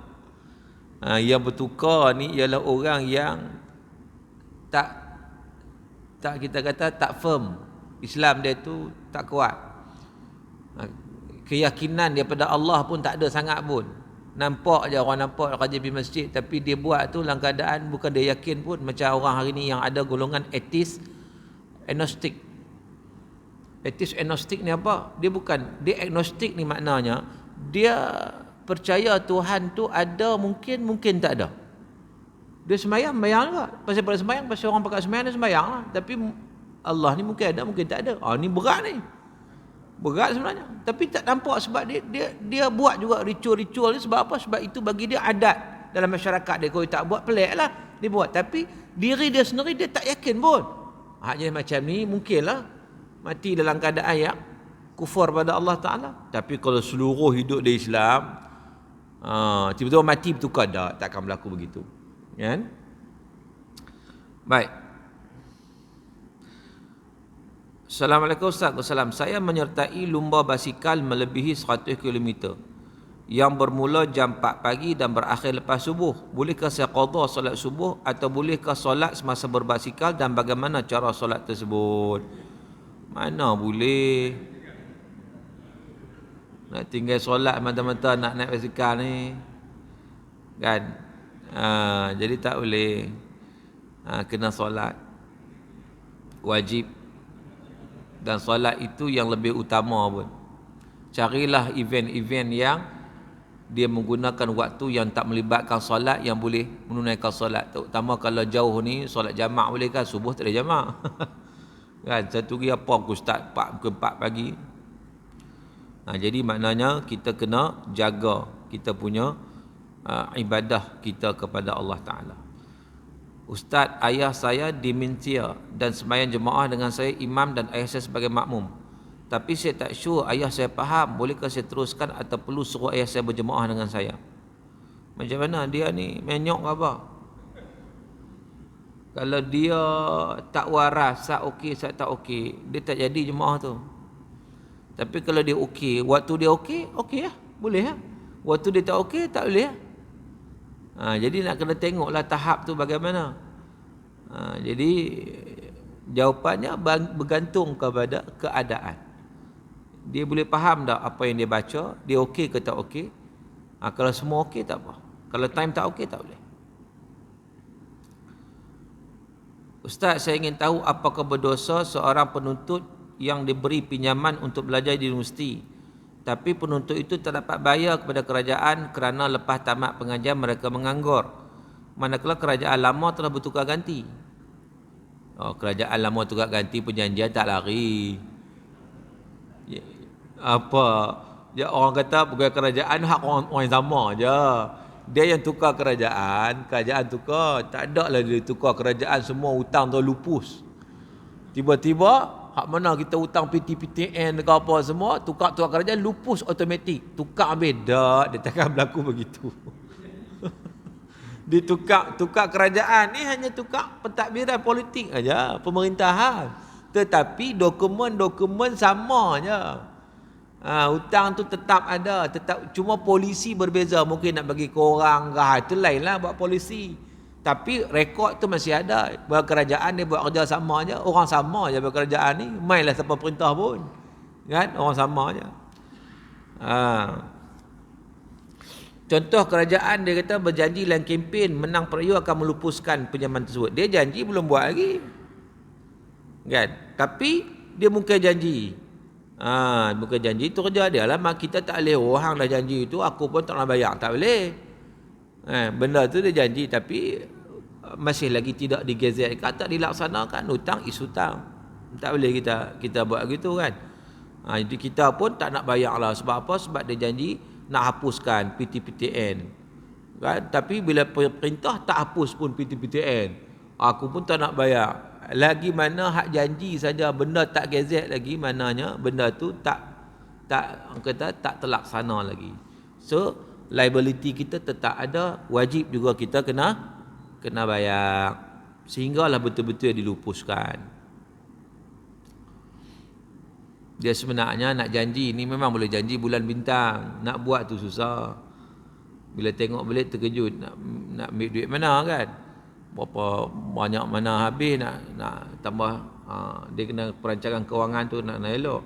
Yang bertukar ni ialah orang yang tak kita kata tak firm. Islam dia tu tak kuat. Keyakinan daripada Allah pun tak ada sangat pun. Nampak je orang nampak rajin pergi masjid, tapi dia buat tu dalam keadaan bukan dia yakin pun. Macam orang hari ni yang ada golongan atheist agnostic. Atheist agnostic ni apa? Dia agnostic ni maknanya dia percaya Tuhan tu ada, mungkin tak ada. Dia sembahyang juga. Pasal pada sembahyang, pasal orang pakai sembahyang dia sembahyang lah. Tapi Allah ni mungkin ada, mungkin tak ada. Ni berat ni. Berat sebenarnya. Tapi tak nampak sebab dia buat juga ritual-ritual ni. Sebab apa? Sebab itu bagi dia adat dalam masyarakat dia. Kalau tak buat, pelik lah dia buat. Tapi diri dia sendiri dia tak yakin pun. Hanya macam ni mungkinlah mati dalam keadaan yang kufur pada Allah Ta'ala. Tapi kalau seluruh hidup dia Islam, tiba-tiba mati bertukar, tak akan berlaku begitu. Kan? Baik. Assalamualaikum Ustaz. Wassalam. Saya menyertai lumba basikal melebihi 100 km yang bermula jam 4 pagi dan berakhir lepas subuh. Bolehkah saya qada solat subuh atau bolehkah solat semasa berbasikal, dan bagaimana cara solat tersebut? Mana boleh. Nak tinggal solat mata-mata nak naik basikal ni, kan? Jadi tak boleh. Kena solat wajib, dan solat itu yang lebih utama pun. Carilah event-event yang dia menggunakan waktu yang tak melibatkan solat, yang boleh menunaikan solat. Terutama kalau jauh ni, solat jamak boleh kan? Subuh tak ada jamak. Kan? Satu hari apa aku start 4 pagi. Jadi maknanya kita kena jaga kita punya ibadah kita kepada Allah Ta'ala. Ustaz, ayah saya dementia dan sembahyang jemaah dengan saya imam dan ayah saya sebagai makmum. Tapi saya tak sure ayah saya faham. Bolehkah saya teruskan atau perlu suruh ayah saya berjemaah dengan saya? Macam mana dia ni? Menyok ke apa? Kalau dia tak waras, sat okey, sat tak okey, dia tak jadi jemaah tu. Tapi kalau dia okey, waktu dia okey, okey lah, boleh lah. Waktu dia tak okey, tak boleh lah. Jadi nak kena tengoklah tahap tu bagaimana. Jadi jawapannya bergantung kepada keadaan. Dia boleh faham tak apa yang dia baca, dia okey ke tak okey. Kalau semua okey tak apa. Kalau time tak okey tak boleh. Ustaz, saya ingin tahu apakah berdosa seorang penuntut yang diberi pinjaman untuk belajar di universiti, tapi penuntut itu tak dapat bayar kepada kerajaan kerana lepas tamat pengajian mereka menganggur, manakala kerajaan lama telah bertukar ganti. Kerajaan lama tukar ganti, perjanjian tak lari. Apa? Ya, orang kata pegawai kerajaan hak orang yang sama je. Dia yang tukar kerajaan tukar. Tak ada lah dia tukar kerajaan, semua hutang tu lupus. Tiba-tiba hak mana kita hutang PTPTN ke apa semua, tukar kerajaan lupus automatik. Tukar beda, dia takkan berlaku begitu. Ditukar kerajaan ni hanya tukar pentadbiran politik aja, pemerintahan. Tetapi dokumen sama je. Hutang tu tetap ada, cuma polisi berbeza, mungkin nak bagi korang itu lain lah buat polisi. Tapi rekod tu masih ada. Kerajaan dia buat kerja sama je, orang sama je kerajaan ni, mainlah siapa perintah pun. Kan? Orang sama je. Contoh kerajaan dia kata berjanji dalam kempen menang PRU akan melupuskan pinjaman tersebut. Dia janji belum buat lagi. Kan? Tapi dia mungkin janji. Bukan janji itu kerja dia lah. Kita tak boleh orang dah janji itu aku pun tak nak bayar, tak boleh. Benda tu dia janji tapi masih lagi tidak digazetkan, tak dilaksanakan, hutang is hutang. Tak boleh kita buat gitu kan. Jadi kita pun tak nak bayar lah. Sebab apa? Sebab dia janji nak hapuskan PTPTN kan? Tapi bila perintah tak hapus pun PTPTN, aku pun tak nak bayar. Lagi mana hak janji saja, benda tak gazet lagi, maknanya benda tu tak terlaksana lagi. So liability kita tetap ada, wajib juga kita kena bayar, sehinggalah betul-betul dilupuskan. Dia sebenarnya nak janji ni memang boleh janji bulan bintang, nak buat tu susah. Bila tengok balik terkejut, nak ambil duit mana kan? Berapa banyak mana habis nak tambah. Dia kena perancangan kewangan tu nak elok.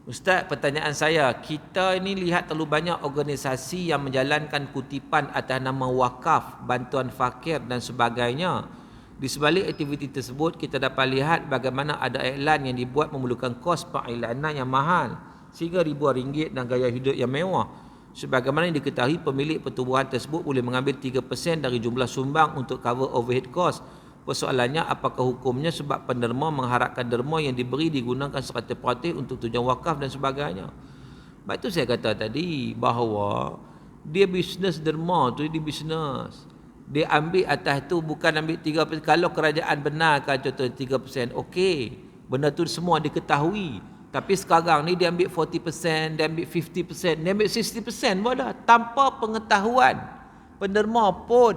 Ustaz, pertanyaan saya, kita ini lihat terlalu banyak organisasi yang menjalankan kutipan atas nama wakaf, bantuan fakir dan sebagainya. Di sebalik aktiviti tersebut, kita dapat lihat bagaimana ada iklan yang dibuat memerlukan kos periklanan yang mahal, sehingga ribuan ringgit dan gaya hidup yang mewah. Sebagaimana yang diketahui, pemilik pertubuhan tersebut boleh mengambil 3% dari jumlah sumbang untuk cover overhead cost. Persoalannya, apakah hukumnya sebab penderma mengharapkan derma yang diberi digunakan serata-merta untuk tujuan wakaf dan sebagainya. Sebab itu saya kata tadi bahawa dia bisnes derma tu, dia bisnes. Dia ambil atas tu, bukan ambil 3%. Kalau kerajaan benarkan contoh 3%, okey. Benda tu semua diketahui. Tapi sekarang ni dia ambil 40%, dia ambil 50%, dia ambil 60% pun dah. Tanpa pengetahuan penderma pun.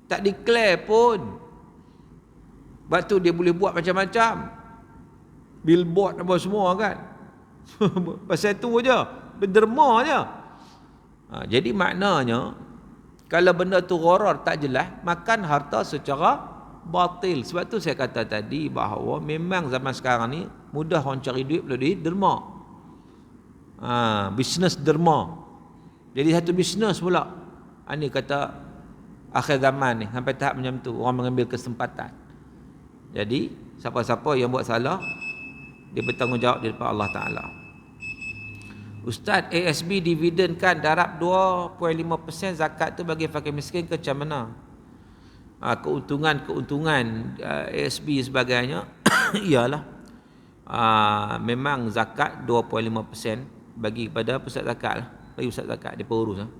Tak declare pun. Sebab tu dia boleh buat macam-macam. Billboard apa semua kan. Pasal tu je. Penderma je. Jadi maknanya, kalau benda tu gharar tak jelas, makan harta secara batil. Sebab tu saya kata tadi bahawa memang zaman sekarang ni mudah orang cari duit melalui derma. Bisnes derma. Jadi satu bisnes pula. Ini kata akhir zaman ni, sampai tahap macam tu, orang mengambil kesempatan. Jadi siapa-siapa yang buat salah, dia bertanggungjawab di depan Allah Ta'ala. Ustaz, ASB dividen kan darab 2.5% zakat tu bagi fakir miskin ke macam mana? Keuntungan ASB sebagainya ialah memang zakat 2.5% bagi kepada pusat zakat lah. Bagi pusat zakat, dia urus lah.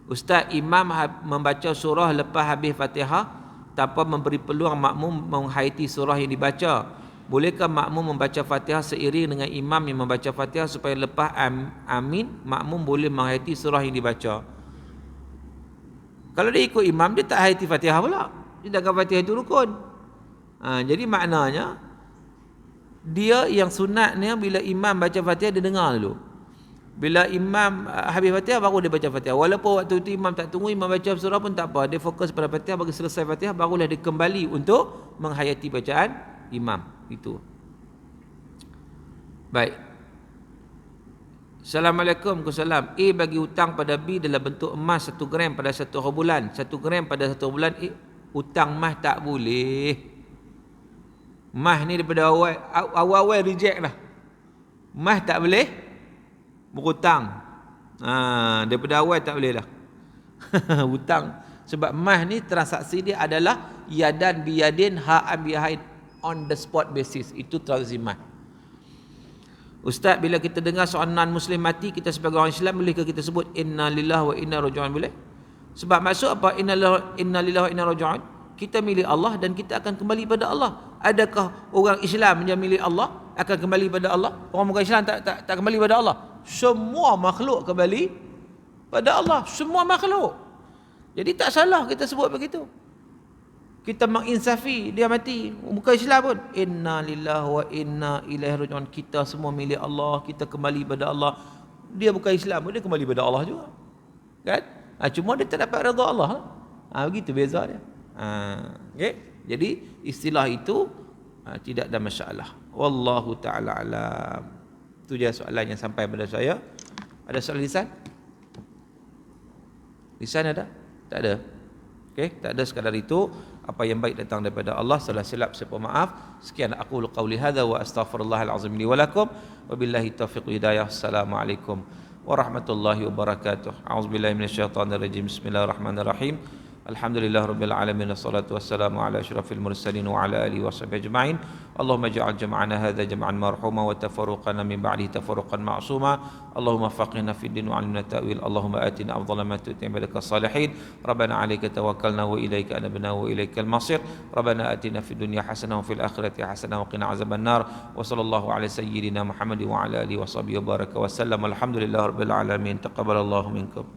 Ustaz, imam membaca surah lepas habis Fatihah tanpa memberi peluang makmum menghayati surah yang dibaca. Bolehkah makmum membaca Fatihah seiring dengan imam yang membaca Fatihah supaya lepas amin makmum boleh menghayati surah yang dibaca? Kalau dia ikut imam, dia tak hayati Fatihah pula. Dia tak kata Fatihah itu rukun. Jadi maknanya dia yang sunatnya bila imam baca Fatihah dia dengar dulu. Bila imam habis Fatihah baru dia baca Fatihah. Walaupun waktu itu imam tak tunggu, imam baca surah pun tak apa. Dia fokus pada Fatihah, bagi selesai Fatihah barulah dia kembali untuk menghayati bacaan imam. Itu. Baik. Assalamualaikum, Waalaikumsalam. A bagi hutang pada B dalam bentuk emas 1 gram pada 1 bulan. 1 gram pada 1 bulan, hutang emas tak boleh. Emas ni daripada awal reject dah. Emas tak boleh berhutang. Daripada awal tak boleh dah. Hutang. Sebab emas ni transaksi dia adalah yadan biyadin ha'an bihain, on the spot basis. Itu transaksi emas. Ustaz, bila kita dengar seorang non-Muslim mati, kita sebagai orang Islam, bolehkah kita sebut Inna lillahi wa inna raji'un? Boleh. Sebab maksud apa? Inna lillahi wa inna raji'un? Kita milik Allah dan kita akan kembali pada Allah. Adakah orang Islam yang milik Allah akan kembali pada Allah? Orang bukan Islam tak kembali pada Allah? Semua makhluk kembali pada Allah. Semua makhluk. Jadi tak salah kita sebut begitu. Kita menginsafi dia mati, bukan Islam pun. Inna lillahi wa inna ilaihi raji'un. Kita semua milik Allah, kita kembali pada Allah. Dia bukan Islam pun, dia kembali pada Allah juga. Kan? Cuma dia tak dapat redha Allah. Begitu beza dia. Okay? Jadi istilah itu tidak ada masalah. Wallahu ta'ala alam. Itu je soalan yang sampai pada saya. Ada soalan lisan? Lisan ada? Tak ada. Okay? Tak ada, sekadar itu. Apa yang baik datang daripada Allah, salah silap saya maaf. Sekian aqulu qawli hadza wa astaghfirullahal azim li wa lakum. Wabillahi taufiq hidayah. Assalamualaikum warahmatullahi wabarakatuh. A'udzubillahi minasyaitonir rajim. Bismillahirrahmanirrahim. Alhamdulillahirabbil alamin, wassalatu wassalamu ala asyrafil mursalin wa ala alihi washabihi ajma'in. Allahumma ij'al jam'ana hadza jam'an marhuma wa tafarruqana min ba'dihi tafarruqan ma'suma. Allahumma faqihna fid din wa 'allimna ta'wil. Allahumma atina afdhala ma tu'ti ibadaka salihin. Rabbana 'alaika tawakkalna wa ilaika anabna wa ilaikal masir. Rabbana atina fid dunya hasanah wa fil akhirati hasanah wa qina azaban nar. Wa sallallahu ala sayyidina Muhammad wa ala alihi washabihi wa baraka wa sallam. Alhamdulillahirabbil alamin. Taqabbalallahu minkum.